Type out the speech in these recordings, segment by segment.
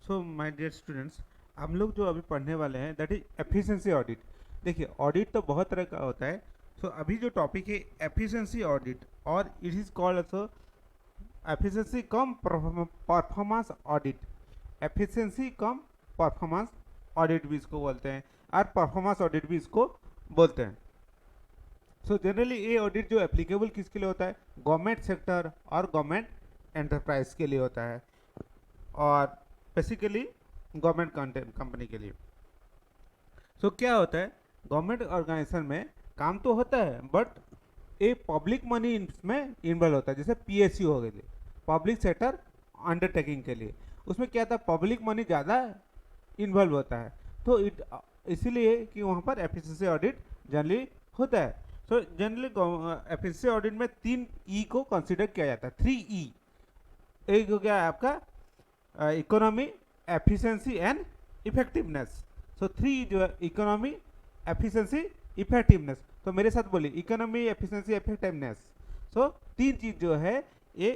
So my dear students, हम लोग जो अभी पढ़ने वाले हैं दैट इज एफिशिएंसी ऑडिट। देखिए, ऑडिट तो बहुत तरह का होता है। सो अभी जो टॉपिक है एफिशिएंसी ऑडिट, और it is called also efficiency cum performance audit. Efficiency cum performance audit भी इसको बोलते हैं, और परफॉर्मेंस ऑडिट भी इसको बोलते हैं। सो जनरली ये ऑडिट जो एप्लीकेबल किसके लिए होता है, गवर्नमेंट सेक्टर और गवर्नमेंट एंटरप्राइज के लिए होता है, और बेसिकली गवर्नमेंट कंपनी के लिए। सो क्या होता है, गवर्नमेंट ऑर्गेनाइजेशन में काम तो होता है बट ए पब्लिक मनी इसमें इन्वॉल्व होता है। जैसे पीएसयू हो गई, पब्लिक सेक्टर अंडरटेकिंग के लिए, उसमें क्या था, पब्लिक मनी ज़्यादा इन्वॉल्व होता है। तो इसीलिए कि वहाँ पर एफिशिएंसी ऑडिट जनरली होता है। सो जनरली एफिशिएंसी ऑडिट में 3 ई को कंसिडर किया जाता है, 3 ई। एक हो गया आपका इकोनॉमी, एफिशिएंसी एंड इफेक्टिवनेस। सो 3 जो है, इकोनॉमी, एफिशिएंसी, इफेक्टिवनेस। तो मेरे साथ बोलिए, इकोनॉमी, एफिशिएंसी, इफेक्टिवनेस। सो 3 चीज जो है ये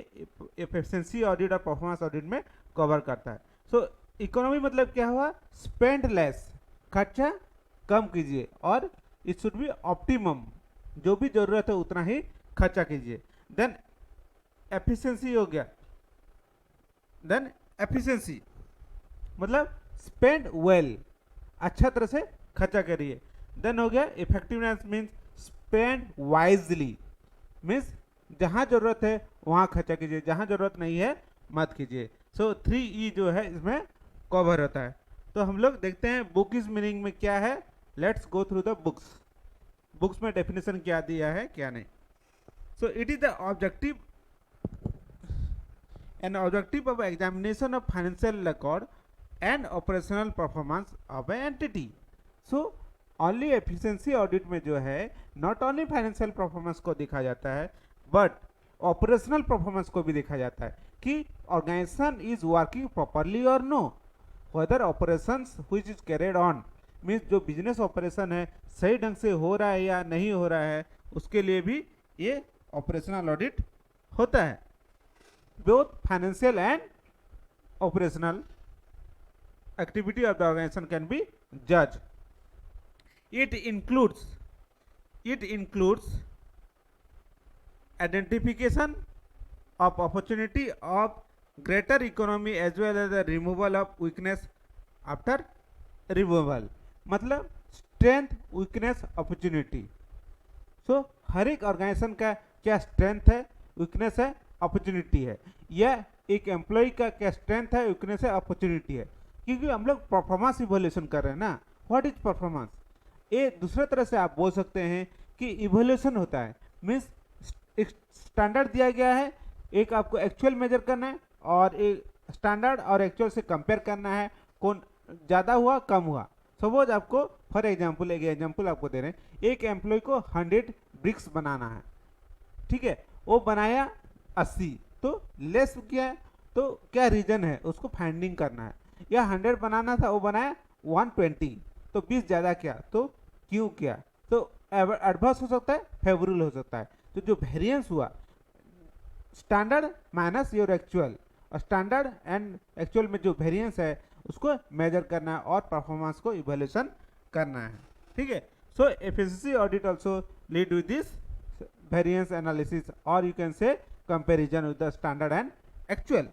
एफिशिएंसी ऑडिट और परफॉर्मेंस ऑडिट में कवर करता है। सो इकोनॉमी मतलब क्या हुआ, स्पेंड लेस, खर्चा कम कीजिए, और इट शुड बी ऑप्टिमम, जो भी जरूरत है उतना ही खर्चा कीजिए। देन एफिशिएंसी हो गया, देन एफिशिएंसी मतलब स्पेंड वेल, अच्छा तरह से खर्चा करिए। देन हो गया effectiveness, means spend wisely, means जहां जरूरत है वहां खर्चा कीजिए, जहां जरूरत नहीं है मत कीजिए। सो 3 ई जो है इसमें कवर होता है। तो हम लोग देखते हैं बुक इज मीनिंग में क्या है। Let's go through the books. Books में डेफिनेशन क्या दिया है क्या नहीं। सो it is the objective, an objective of examination of financial record and operational performance of an entity. So only efficiency audit में जो है not only financial performance को देखा जाता है but operational performance को भी देखा जाता है कि organization is working properly or no, whether operations which is carried on means जो business operation है सही ढंग से हो रहा है या नहीं हो रहा है, उसके लिए भी ये operational audit होता है। both financial and operational activity of the organization can be judged. It includes identification of opportunity of greater economy as well as the removal of weakness after removal, मतलब strength, weakness, opportunity. So हर एक organisation का क्या strength है, weakness है, opportunity है, या एक employ का क्या स्ट्रेंथ है, वीकनेस है, अपॉर्चुनिटी है। क्योंकि हम लोग परफॉर्मेंस इवोल्यूशन कर रहे हैं ना, व्हाट इज परफॉर्मेंस। ये दूसरे तरह से आप बोल सकते हैं कि इवोल्यूशन होता है, मीन्स एक स्टैंडर्ड दिया गया है, एक आपको एक्चुअल मेजर करना है, और एक स्टैंडर्ड और एक्चुअल से कंपेयर करना है, कौन ज़्यादा हुआ कम हुआ। सपोज आपको फॉर एग्जाम्पल एक एग्जाम्पल आपको दे रहे हैं, एक एम्प्लॉय को 100 ब्रिक्स बनाना है, ठीक है, वो बनाया 80, तो लेस किया, तो क्या रीजन है, उसको फाइंडिंग करना है। या 100 बनाना था, वो बनाया 120, तो 20 ज़्यादा किया, तो क्यों किया। तो एडवर्स हो सकता है, फेवरेबल हो सकता है। तो जो वेरिएंस हुआ, स्टैंडर्ड माइनस योर एक्चुअल, और स्टैंडर्ड एंड एक्चुअल में जो वेरिएंस है उसको मेजर करना है और परफॉर्मेंस को इवैल्यूएशन करना है, ठीक है। So efficiency audit also lead with this variance analysis, or you can say comparison with the standard and actual.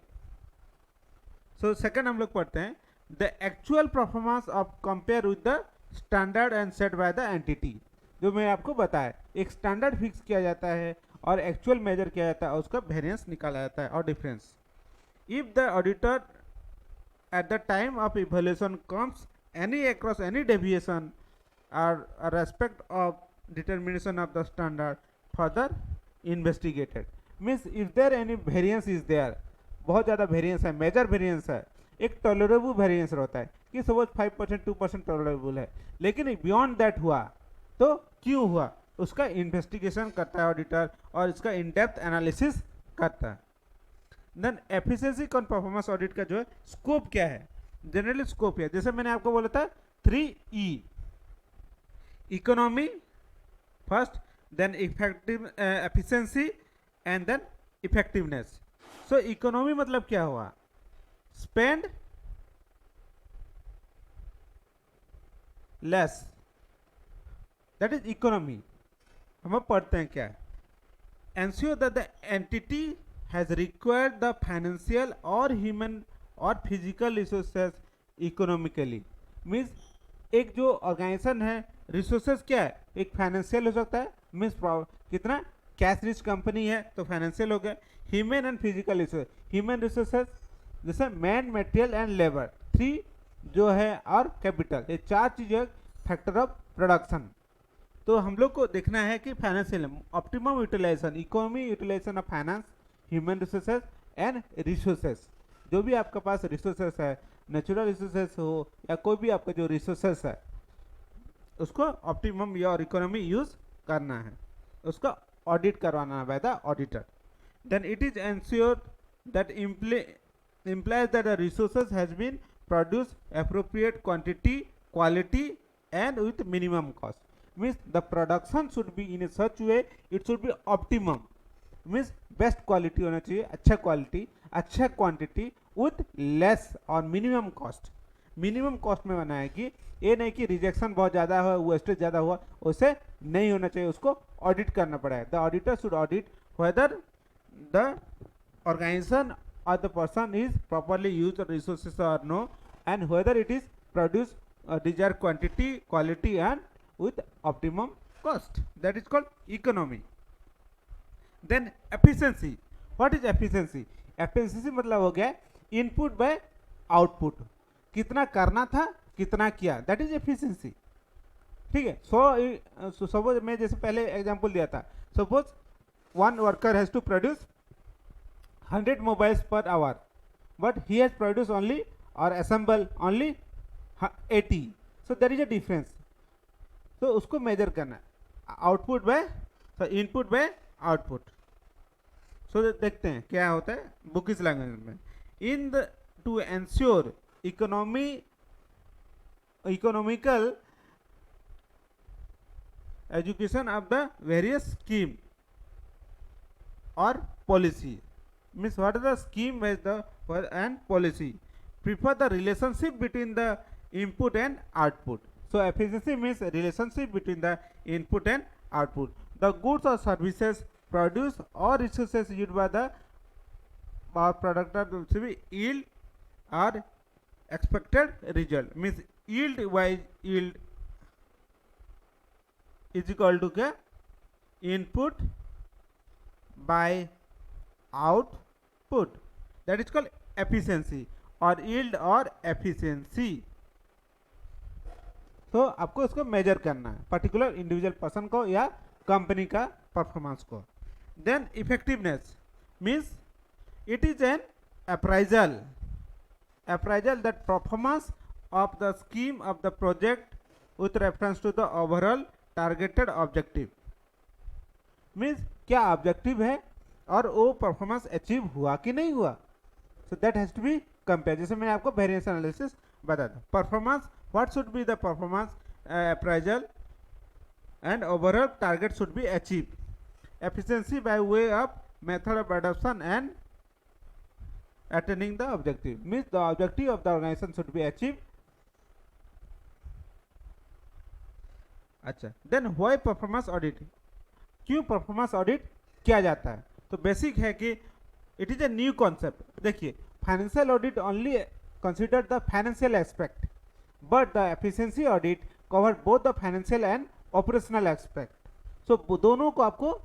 So second हम लोग पढ़ते हैं the actual performance of compare with the standard and set by the entity। जो मैं आपको बताया, एक standard fix किया जाता है और एक्चुअल मेजर किया जाता है, उसका वेरिएंस निकाला जाता है और difference. If the auditor at the time of evaluation comes any across any deviation or respect of determination of the standard further investigated, means if there any variance is there, बहुत ज़्यादा variance है, major variance है, एक tolerable variance रहता है कि suppose 5% 2% tolerable है, लेकिन बियॉन्ड दैट हुआ तो क्यों हुआ, उसका इन्वेस्टिगेशन करता है ऑडिटर और इसका इन डेप्थ एनालिसिस करता है। Then efficiency cum performance audit का जो है स्कोप क्या है, जनरली स्कोप है, जैसे मैंने आपको बोला था 3 E, economy first, then effective efficiency, and then effectiveness. So economy मतलब क्या हुआ, spend less, that is economy. हम अब पढ़ते हैं क्या है। Ensure that the entity has required the financial और ह्यूमन और फिजिकल रिसोर्सेज इकोनॉमिकली। मीन्स एक जो ऑर्गेनाइजेशन है, रिसोर्सेज क्या है, एक फाइनेंशियल हो सकता है, मीन्स कितना कैश रिच कंपनी है तो फाइनेंशियल हो गया। Human and physical resource, human resources जैसे मैन, मटेरियल एंड लेबर, 3 जो है, और कैपिटल, ये 4 चीजें फैक्टर ऑफ प्रोडक्शन। तो हम लोग को देखना है कि financial optimum utilisation, economy utilisation of finance, human resources and resources. जो भी आपके पास रिसोर्सेज है, नेचुरल रिसोर्सेज हो या कोई भी आपका जो रिसोर्सेज है, उसको ऑप्टिमम या और इकोनॉमी यूज करना है, उसका ऑडिट करवाना है by the auditor. Then it is ensured that implies that the resources has been produced appropriate quantity, quality and with minimum cost. Means the production should be in a such way, it should be optimum, means best quality होना चाहिए, अच्छा quality, अच्छा quantity with less और minimum cost। Minimum cost में बनाएगी, ये नहीं कि रिजेक्शन बहुत ज़्यादा हुआ, वेस्टेज ज़्यादा हुआ, उसे नहीं होना चाहिए, उसको ऑडिट करना पड़ेगा। The auditor should audit whether the organisation or the person is properly used resources or no, and whether it is produce desired quantity, quality and with optimum cost, that is called economy। then efficiency, what is efficiency? efficiency मतलब हो गया input by output, कितना करना था कितना किया, that is efficiency. ठीक है। सपोज मैं जैसे पहले एग्जांपल दिया था, suppose one worker has to produce 100 mobiles per hour, but he has produced only or assemble only 80, so there is a difference। तो उसको मेजर करना है, output by input by output. So देखते हैं क्या होता है बुकिश लैंग्वेज में। In the to ensure economical education of the various scheme और policy, means what is the scheme with the and policy, prefer the relationship between the input and output। so efficiency means relationship between the input and output, the goods or services produced or resources used by the product to be yield or expected result, means yield wise yield is equal to क्या, input by output, that is called efficiency और yield और efficiency। तो आपको इसको major करना है particular individual person को या कंपनी का परफॉर्मेंस को। Then effectiveness means it is an appraisal that performance of the scheme of the project with reference to the overall targeted objective. Means क्या ऑब्जेक्टिव है और वो परफॉर्मेंस अचीव हुआ कि नहीं हुआ, so that has to be compare. जैसे मैंने आपको वेरिएंस एनालिसिस बताया था, performance what should be the performance appraisal and overall target should be achieve. Efficiency by way of method of adoption and attaining the objective, means the objective of the organisation should be achieve. अच्छा, then why performance audit, क्यों performance audit किया जाता है? तो basic है कि it is a new concept. देखिए, financial audit only consider the financial aspect, but the efficiency audit cover both the financial and operational aspect. So दोनों को आपको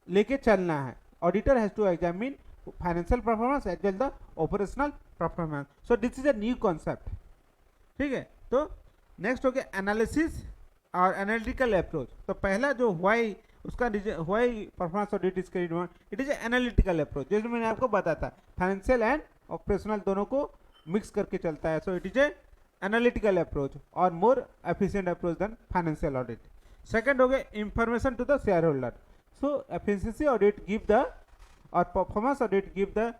लेके चलना है। Auditor has to examine financial performance as well the operational performance. So this is a new concept. ठीक है। तो next हो गया एनालिसिस और एनालिटिकल अप्रोच। तो पहला जो व्हाई, उसका why performance audit is carried on, it is analytical approach. जैसे मैंने आपको बताया था, फाइनेंशियल एंड ऑपरेशनल दोनों को मिक्स करके चलता है। So it is a analytical approach और more efficient approach than financial audit. Second हो गया information to the shareholder. So efficiency audit give the और performance audit give the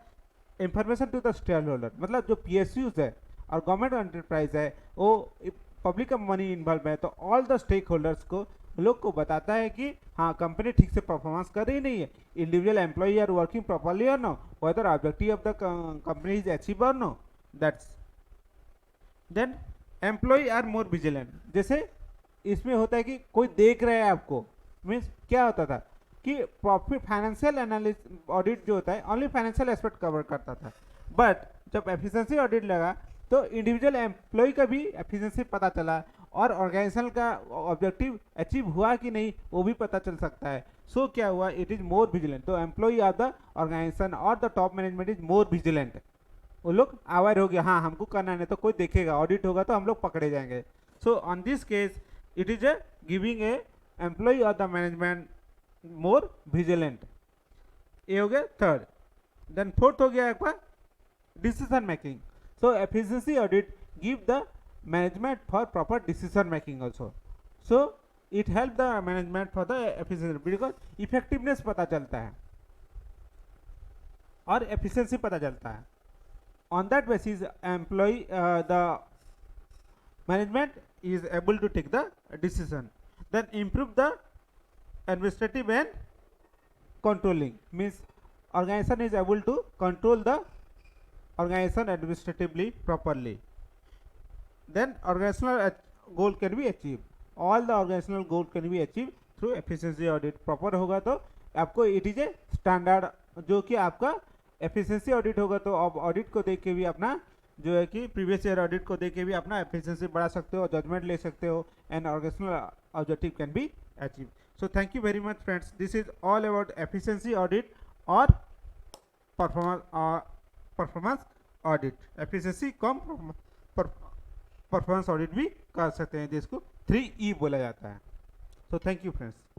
information to the shareholder. मतलब जो PSUs है और government enterprise है, वो पब्लिक का मनी इन्वॉल्व है, तो ऑल द स्टेक होल्डर्स को लोग को बताता है कि हाँ, कंपनी ठीक से परफॉर्मेंस कर रही नहीं है, individual employee are working properly और know, whether objective of the company is achieve और know, that's. Then employee are more vigilant, जैसे इसमें होता है कि कोई देख रहा है आपको, मीन्स क्या होता था कि प्रॉफिट फाइनेंशियल एनालिसिस ऑडिट जो होता है ओनली फाइनेंशियल एस्पेक्ट कवर करता था, बट जब एफिशिएंसी ऑडिट लगा तो इंडिविजुअल एम्प्लॉय का भी एफिशिएंसी पता चला और ऑर्गेनाइजेशन का ऑब्जेक्टिव अचीव हुआ कि नहीं वो भी पता चल सकता है। सो क्या हुआ, इट इज मोर विजिलेंट, तो एम्प्लॉय ऑफ द ऑर्गेनाइजेशन और the top management is more vigilant, वो लोग अवेयर हो गया, हाँ हमको करना नहीं तो कोई देखेगा, ऑडिट होगा तो हम लोग पकड़े जाएंगे। So on this case it is a giving a employ of the management more vigilant, ये हो गया थर्ड। देन फोर्थ हो गया आपका decision making. So efficiency audit give the management for proper decision making also, so it help the management for the efficiency because effectiveness पता चलता है और एफिशिएंसी पता चलता है। On that basis, employee the management is able to take the decision. Then improve the administrative and controlling, means organization is able to control the organization administratively properly. Then organizational goal can be achieved. All the organizational goal can be achieved through efficiency audit. Proper होगा तो आपको it is a standard, जो कि आपका efficiency audit होगा तो आप audit को देख के भी अपना जो है कि प्रीवियस ईयर ऑडिट को देख के भी अपना एफिशिएंसी बढ़ा सकते हो, जजमेंट ले सकते हो and organisational objective can be achieve. So thank you very much friends, this is all about efficiency audit और performance audit. Efficiency cum performance audit भी कर सकते हैं जिसको 3E बोला जाता है। So thank you friends.